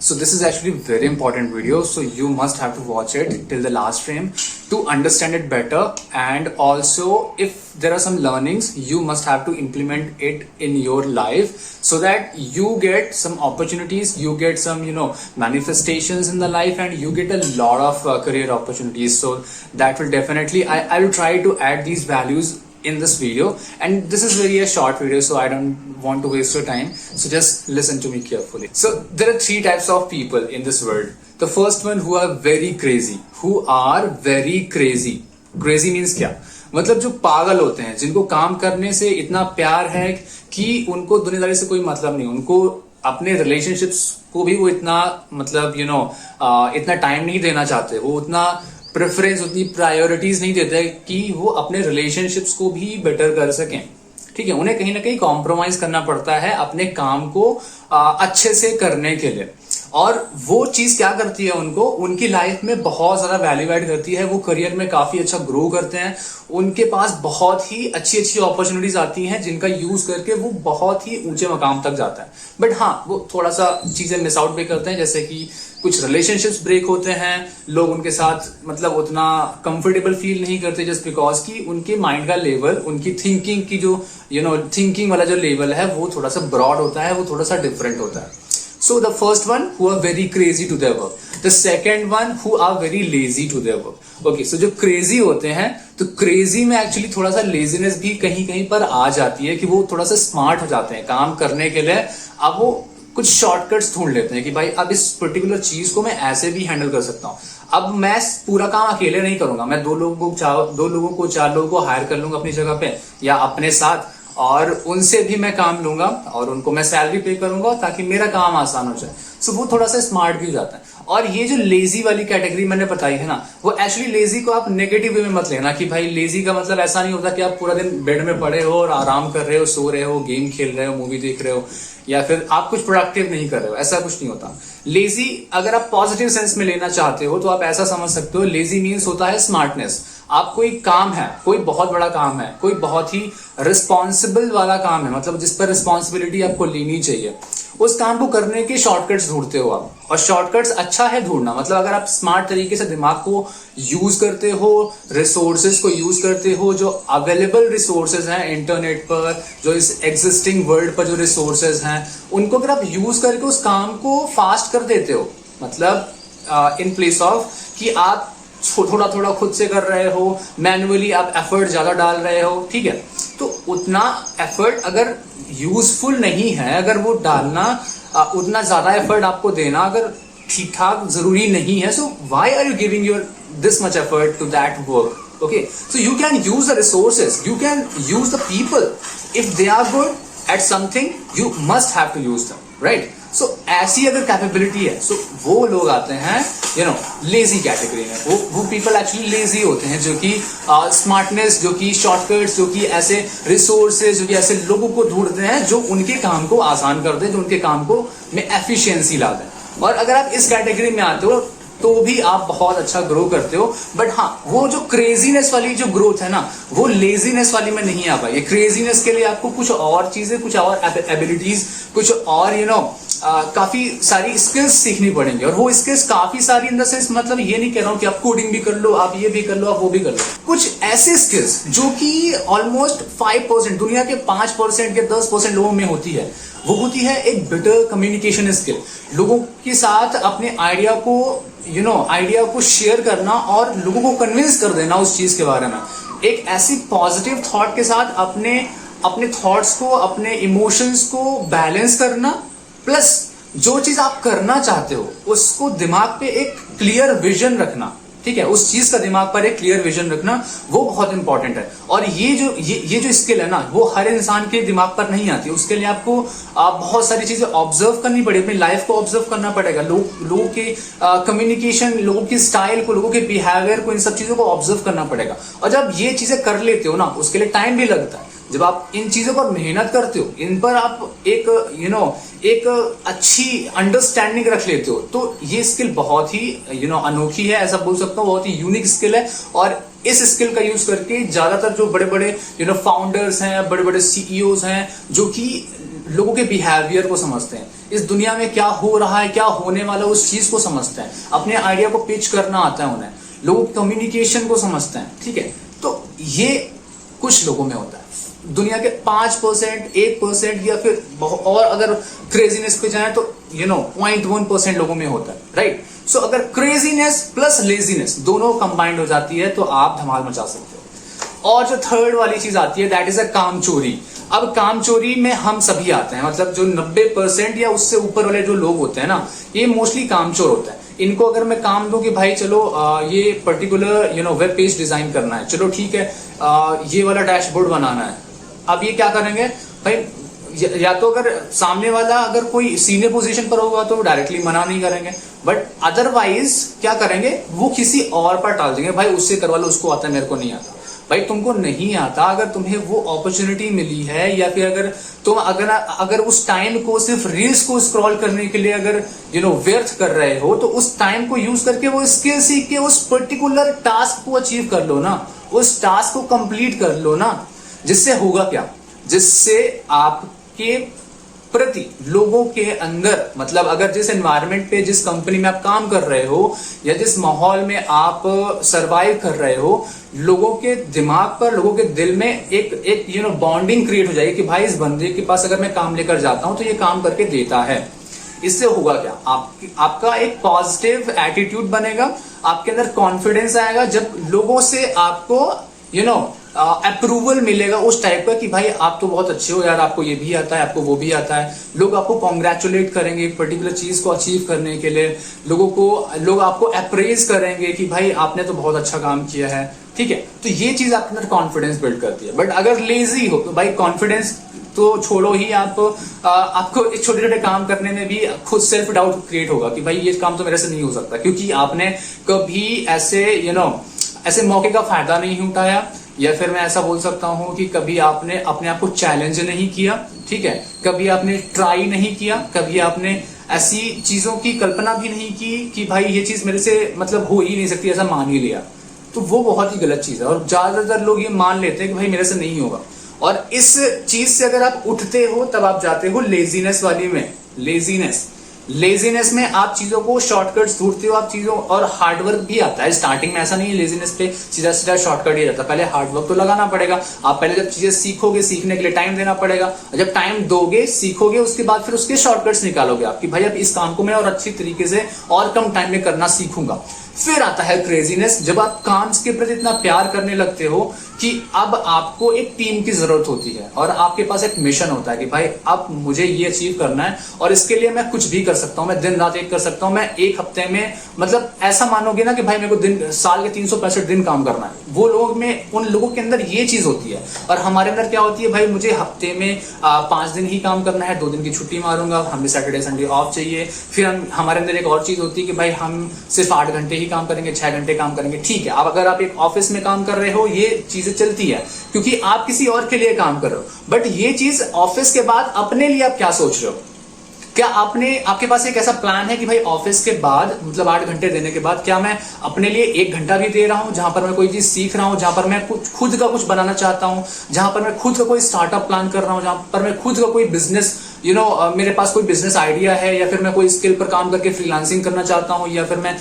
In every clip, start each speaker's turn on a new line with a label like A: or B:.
A: So this is actually a very important video, so you must have to watch it till the last frame to understand it better. And also, if there are some learnings, you must have to implement it in your life so that you get some opportunities, you get some manifestations in the life, and you get a lot of career opportunities. So that will definitely, I will try to add these values in this video, and this is very a short video, so I don't want to waste your time, so just listen to me carefully. So there are three types of people in this world. The first one, who are very crazy. Crazy means क्या? मतलब जो पागल होते हैं, जिनको काम करने से इतना प्यार है कि उनको दुनियादारी से कोई मतलब नहीं, उनको अपने रिलेशनशिप्स को भी वो इतना मतलब इतना टाइम नहीं देना चाहते, वो उतना प्रेफरेंस, उतनी प्रायोरिटीज नहीं देते कि वो अपने रिलेशनशिप्स को भी बेटर कर सकें। ठीक है, उन्हें कहीं ना कहीं कॉम्प्रोमाइज करना पड़ता है अपने काम को अच्छे से करने के लिए, और वो चीज क्या करती है, उनको उनकी लाइफ में बहुत ज्यादा वैल्यू ऐड करती है। वो करियर में काफी अच्छा ग्रो करते हैं, उनके पास बहुत ही अच्छी अच्छी अपॉर्चुनिटीज आती हैं जिनका यूज करके वो बहुत ही ऊंचे मकाम तक जाता है। बट हाँ, वो थोड़ा सा चीजें मिस आउट भी करते हैं, जैसे कि कुछ रिलेशनशिप्स ब्रेक होते हैं, लोग उनके साथ मतलब उतना कंफर्टेबल फील नहीं करते, जस्ट बिकॉज कि उनके माइंड का लेवल, उनकी थिंकिंग की जो थिंकिंग वाला जो लेवल है वो थोड़ा सा ब्रॉड होता है, वो थोड़ा सा डिफरेंट होता है। So the first one, who are very crazy to their work. The second one, who are very lazy to their work. Okay, so जो crazy होते हैं, तो crazy में actually थोड़ा सा laziness भी कहीं कहीं पर आ जाती है कि वो थोड़ा सा smart हो जाते हैं काम करने के लिए। अब वो कुछ शॉर्टकट्स ढूंढ लेते हैं कि भाई अब इस पर्टिकुलर चीज को मैं ऐसे भी हैंडल कर सकता हूँ। अब मैं पूरा काम अकेले नहीं करूंगा, मैं दो लोगों को चार लोगों को हायर कर लूंगा अपनी जगह पे या अपने साथ, और उनसे भी मैं काम लूंगा और उनको मैं सैलरी पे करूंगा ताकि मेरा काम आसान हो जाए। सो वो थोड़ा सा स्मार्ट भी हो जाता है। और ये जो लेजी वाली कैटेगरी मैंने बताई है ना, वो एक्चुअली लेजी को आप नेगेटिव वे में मत लेना कि भाई लेजी का मतलब ऐसा नहीं होता कि आप पूरा दिन बेड में पड़े हो और आराम कर रहे हो, सो रहे हो, गेम खेल रहे हो, मूवी देख रहे हो, या फिर आप कुछ प्रोडक्टिव नहीं कर रहे हो, ऐसा कुछ नहीं होता। लेजी अगर आप पॉजिटिव सेंस में लेना चाहते हो तो आप ऐसा समझ सकते हो, लेजी मीन्स होता है स्मार्टनेस। आप कोई काम है, कोई बहुत बड़ा काम है, कोई बहुत ही रिस्पॉन्सिबल वाला काम है, मतलब जिस पर रिस्पॉन्सिबिलिटी आपको लेनी चाहिए, उस काम को करने के शॉर्टकट्स ढूंढते हो आप। और शॉर्टकट्स अच्छा है ढूंढना, मतलब अगर आप स्मार्ट तरीके से दिमाग को यूज करते हो, रिसोर्सेज को यूज करते हो, जो अवेलेबल रिसोर्सेज हैं इंटरनेट पर, जो इस एग्जिस्टिंग वर्ल्ड पर जो रिसोर्सेज हैं, उनको अगर आप यूज करके उस काम को फास्ट कर देते हो, मतलब इन प्लेस ऑफ कि आप थोड़ा थोड़ा खुद से कर रहे हो, मैन्युअली आप एफर्ट ज्यादा डाल रहे हो, ठीक है, तो उतना एफर्ट अगर यूजफुल नहीं है, अगर वो डालना उतना ज्यादा एफर्ट आपको देना अगर ठीक ठाक जरूरी नहीं है, so why are you giving your this much effort to that work? Okay, so you can use the resources, you can use the people. If they are good at something, you must have to use them, right? So ऐसी अगर capability है, so वो लोग आते हैं lazy category में। वो people actually lazy होते हैं, जो कि स्मार्टनेस, जो कि शॉर्टकट्स, जो कि ऐसे रिसोर्सेज, जो कि ऐसे लोगों को ढूंढते हैं जो उनके काम को आसान कर दें, जो उनके काम को में एफिशिएंसी ला दें। और अगर आप इस कैटेगरी में आते हो तो भी आप बहुत अच्छा ग्रो करते हो। बट हाँ, वो जो क्रेजीनेस वाली जो ग्रोथ है ना, वो लेजीनेस वाली में नहीं आ पाई। क्रेजीनेस के लिए आपको कुछ और चीजें, कुछ और एबिलिटीज, कुछ और काफी सारी स्किल्स सीखनी पड़ेंगी। और वो स्किल्स काफी सारी इन द सेंस, मतलब ये नहीं कह रहा हूं कि आप कोडिंग भी कर लो, आप ये भी कर लो, आप वो भी कर लो। कुछ ऐसे स्किल्स जो कि ऑलमोस्ट 5%, दुनिया के 5% या 10% लोगों में होती है, वो होती है एक बेटर कम्युनिकेशन स्किल। लोगों के साथ अपने आइडिया को शेयर करना और लोगों को कन्विंस कर देना उस चीज के बारे में। एक ऐसी पॉजिटिव थॉट के साथ अपने थॉट्स को, अपने इमोशंस को बैलेंस करना, प्लस जो चीज आप करना चाहते हो उसको दिमाग पे एक क्लियर विजन रखना, ठीक है, उस चीज का दिमाग पर एक क्लियर विजन रखना, वो बहुत इंपॉर्टेंट है। और ये जो स्किल है ना, वो हर इंसान के दिमाग पर नहीं आती। उसके लिए आपको बहुत सारी चीजें ऑब्जर्व करनी पड़ेगी, अपनी लाइफ को ऑब्जर्व करना पड़ेगा, लोगों के कम्युनिकेशन, लोगों की स्टाइल को, लोगों के बिहेवियर को, इन सब चीजों को ऑब्जर्व करना पड़ेगा। और जब ये चीजें कर लेते हो ना, उसके लिए टाइम भी लगता है। जब आप इन चीजों पर मेहनत करते हो, इन पर आप एक एक अच्छी अंडरस्टैंडिंग रख लेते हो, तो ये स्किल बहुत ही अनोखी है, ऐसा बोल सकता हूँ, बहुत ही यूनिक स्किल है। और इस स्किल का यूज करके ज्यादातर जो बड़े बड़े फाउंडर्स हैं, बड़े बड़े सीईओज हैं, जो कि लोगों के बिहेवियर को समझते हैं, इस दुनिया में क्या हो रहा है, क्या होने वाला, उस चीज को समझते हैं, अपने आइडिया को पिच करना आता है उन्हें, लोगों की कम्युनिकेशन को समझते हैं, ठीक है। तो ये कुछ लोगों में होता है, दुनिया के 5%, 1% या फिर और अगर क्रेजीनेस पे जाए तो 0.1% लोगों में होता है, राइट। सो अगर क्रेजीनेस प्लस लेजीनेस दोनों कंबाइंड हो जाती है तो आप धमाल मचा सकते हो। और जो थर्ड वाली चीज आती है दैट इज अ कामचोरी। अब कामचोरी में हम सभी आते हैं, मतलब जो 90% या उससे ऊपर वाले जो लोग होते हैं ना, ये मोस्टली कामचोर होता है। इनको अगर मैं काम दूं कि भाई चलो ये पर्टिकुलर वेब पेज डिजाइन करना है, चलो ठीक है, ये वाला डैशबोर्ड बनाना है, अब ये क्या करेंगे भाई, या तो अगर सामने वाला अगर कोई सीनियर पोजीशन पर होगा तो डायरेक्टली मना नहीं करेंगे, बट अदरवाइज क्या करेंगे, वो किसी और पर टाल देंगे, भाई उससे करवा लो, उसको आता है, मेरे को नहीं आता। भाई तुमको नहीं आता, अगर तुम्हें वो अपॉर्चुनिटी मिली है या फिर अगर तुम अगर उस टाइम को सिर्फ रील्स को स्क्रॉल करने के लिए अगर व्यर्थ कर रहे हो, तो उस टाइम को यूज करके वो स्किल सीख के उस पर्टिकुलर टास्क को अचीव कर लो ना, उस टास्क को कंप्लीट कर लो ना। जिससे होगा क्या, जिससे आपके प्रति लोगों के अंदर, मतलब अगर जिस एनवायरनमेंट पे, जिस कंपनी में आप काम कर रहे हो या जिस माहौल में आप सरवाइव कर रहे हो, लोगों के दिमाग पर, लोगों के दिल में एक बॉन्डिंग क्रिएट हो जाएगी कि भाई इस बंदे के पास अगर मैं काम लेकर जाता हूं तो ये काम करके देता है। इससे होगा क्या, आपका एक पॉजिटिव एटीट्यूड बनेगा, आपके अंदर कॉन्फिडेंस आएगा, जब लोगों से आपको अप्रूवल मिलेगा उस टाइप का कि भाई आप तो बहुत अच्छे हो यार, आपको ये भी आता है, आपको वो भी आता है। लोग आपको कॉन्ग्रेचुलेट करेंगे एक पर्टिकुलर चीज को अचीव करने के लिए, लोग आपको अप्रेज करेंगे कि भाई आपने तो बहुत अच्छा काम किया है, ठीक है। तो ये चीज आपके अंदर कॉन्फिडेंस बिल्ड करती है। बट अगर लेजी हो तो भाई कॉन्फिडेंस तो छोड़ो ही, आपको एक छोटे छोटे काम करने में भी खुद सेल्फ डाउट क्रिएट होगा कि भाई ये काम तो मेरे से नहीं हो सकता, क्योंकि आपने कभी ऐसे मौके का फायदा नहीं उठाया, या फिर मैं ऐसा बोल सकता हूं कि कभी आपने अपने आप को चैलेंज नहीं किया, ठीक है, कभी आपने ट्राई नहीं किया, कभी आपने ऐसी चीजों की कल्पना भी नहीं की कि भाई ये चीज मेरे से मतलब हो ही नहीं सकती, ऐसा मान ही लिया, तो वो बहुत ही गलत चीज है। और ज्यादातर लोग ये मान लेते हैं कि भाई मेरे से नहीं होगा, और इस चीज से अगर आप उठते हो तब आप जाते हो लेजीनेस वाली में। लेजीनेस में आप चीजों को शॉर्टकट्स ढूंढते हो, आप चीजों, और हार्डवर्क भी आता है स्टार्टिंग में। ऐसा नहीं है लेजीनेस पे सीधा सीधा शॉर्टकट ही रहता है, पहले हार्डवर्क तो लगाना पड़ेगा। आप पहले जब चीजें सीखोगे, सीखने के लिए टाइम देना पड़ेगा, जब टाइम दोगे, सीखोगे, उसके बाद फिर उसके शॉर्टकट्स निकालोगे आप कि भाई अब इस काम को मैं और अच्छी तरीके से और कम टाइम में करना सीखूंगा। फिर आता है क्रेजीनेस, जब आप काम के प्रति इतना प्यार करने लगते हो कि अब आपको एक टीम की जरूरत होती है और आपके पास एक मिशन होता है कि भाई अब मुझे ये अचीव करना है और इसके लिए मैं कुछ भी कर सकता हूं, मैं दिन रात एक कर सकता हूं, मैं एक हफ्ते में, मतलब ऐसा मानोगे ना कि भाई मेरे को साल के 365 दिन काम करना है। वो लोग में, उन लोगों के अंदर ये चीज होती है, और हमारे अंदर क्या होती है, भाई मुझे हफ्ते में 5 दिन ही काम करना है, 2 दिन की छुट्टी मारूंगा, हमें सैटरडे संडे ऑफ चाहिए। फिर हमारे अंदर एक और चीज होती है कि भाई हम सिर्फ 8 घंटे ही काम करेंगे, 6 घंटे काम करेंगे, ठीक है। अब अगर आप एक ऑफिस में काम कर रहे हो, ये चीजें चलती है क्योंकि आप किसी और के लिए काम कर रहे हो, बट ये चीज ऑफिस के बाद अपने लिए आप क्या सोच रहे हो? क्या आपके पास एक ऐसा प्लान है कि भाई ऑफिस के बाद, मतलब 8 घंटे देने के बाद, क्या मैं अपने लिए 1 घंटा भी दे रहा हूं जहां पर मैं कोई चीज सीख रहा हूं, जहां पर मैं खुद का कुछ बनाना चाहता हूं, जहां पर मैं खुद का कोई स्टार्टअप प्लान कर रहा हूं, जहां पर मैं खुद का कोई बिजनेस, मेरे पास कोई बिजनेस आइडिया है, या फिर मैं कोई स्किल पर काम करके फ्रीलांसिंग करना चाहता हूं, या फिर मैं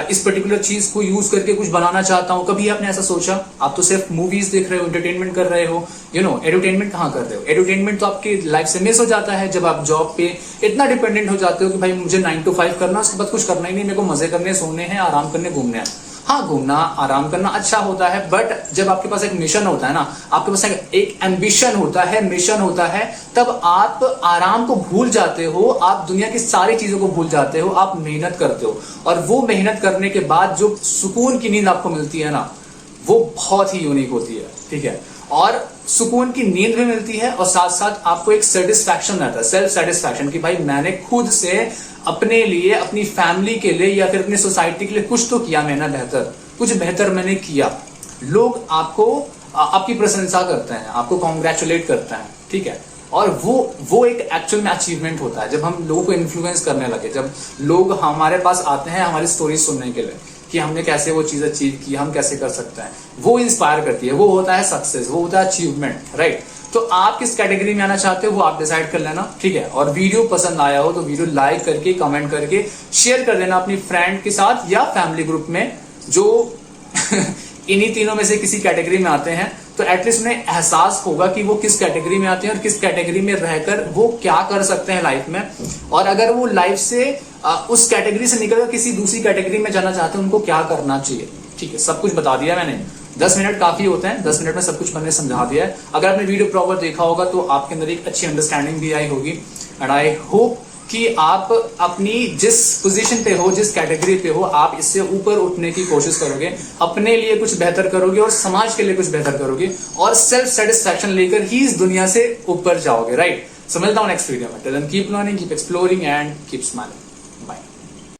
A: इस पर्टिकुलर चीज को यूज करके कुछ बनाना चाहता हूं। कभी आपने ऐसा सोचा? आप तो सिर्फ मूवीज देख रहे हो, एंटरटेनमेंट कर रहे हो, एडुटेनमेंट कहां कर रहे हो? एडुटेनमेंट तो आपकी लाइफ से मिस हो जाता है जब आप जॉब पे इतना डिपेंडेंट हो जाते हो कि भाई मुझे 9 to 5 करना, उसके बाद कुछ करना ही नहीं, मेरे को मजे करने, सोने हैं, आराम करने, घूमने हैं। हाँ, घूमना आराम करना अच्छा होता है, बट जब आपके पास एक मिशन होता है ना, आपके पास एक एम्बिशन होता है, मिशन होता है, तब आप आराम को भूल जाते हो, आप दुनिया की सारी चीजों को भूल जाते हो, आप मेहनत करते हो, और वो मेहनत करने के बाद जो सुकून की नींद आपको मिलती है ना, वो बहुत ही यूनिक होती है, ठीक है। और सुकून की नींद भी मिलती है, और साथ साथ आपको एक सेटिस्फैक्शन रहता है, सेल्फ सेटिस्फैक्शन, कि भाई मैंने खुद से अपने लिए, अपनी फैमिली के लिए, या फिर अपनी सोसाइटी के लिए कुछ तो किया मैंने, कुछ बेहतर मैंने किया। लोग आपकी प्रशंसा करते हैं, आपको कॉन्ग्रेचुलेट करते हैं, ठीक है। और वो एक एक्चुअल में अचीवमेंट होता है जब हम लोगों को इन्फ्लुएंस करने लगे, जब लोग हमारे पास आते हैं हमारी स्टोरी सुनने के लिए कि हमने कैसे वो चीज अचीव की, हम कैसे कर सकते हैं, वो इंस्पायर करती है, वो होता है सक्सेस, वो होता है अचीवमेंट, राइट। तो आप किस कैटेगरी में आना चाहते हो वो आप डिसाइड कर लेना, ठीक है। और वीडियो पसंद आया हो तो वीडियो लाइक करके, कमेंट करके शेयर कर देना अपनी फ्रेंड के साथ या फैमिली ग्रुप में जो इन्हीं तीनों में से किसी कैटेगरी में आते हैं। तो एटलीस्ट उन्हें एहसास होगा कि वो किस कैटेगरी में आते हैं और किस कैटेगरी में रहकर वो क्या कर सकते हैं लाइफ में। और अगर वो लाइफ से उस कैटेगरी से निकलकर किसी दूसरी कैटेगरी में जाना चाहते हैं, उनको क्या करना चाहिए, ठीक है। सब कुछ बता दिया मैंने। 10 मिनट काफी होते हैं, 10 मिनट में सब कुछ मैंने समझा दिया है। अगर आपने वीडियो प्रॉपर देखा होगा तो आपके अंदर एक अच्छी अंडरस्टैंडिंग भी आई होगी। एंड आई होप कि आप अपनी जिस पोजीशन पे हो, जिस कैटेगरी पे हो, आप इससे ऊपर उठने की कोशिश करोगे, अपने लिए कुछ बेहतर करोगे और समाज के लिए कुछ बेहतर करोगे और सेल्फ सेटिस्फैक्शन लेकर ही इस दुनिया से ऊपर जाओगे, राइट। सो मिलता हूं नेक्स्ट वीडियो में। Till then keep learning, keep exploring and keep smiling.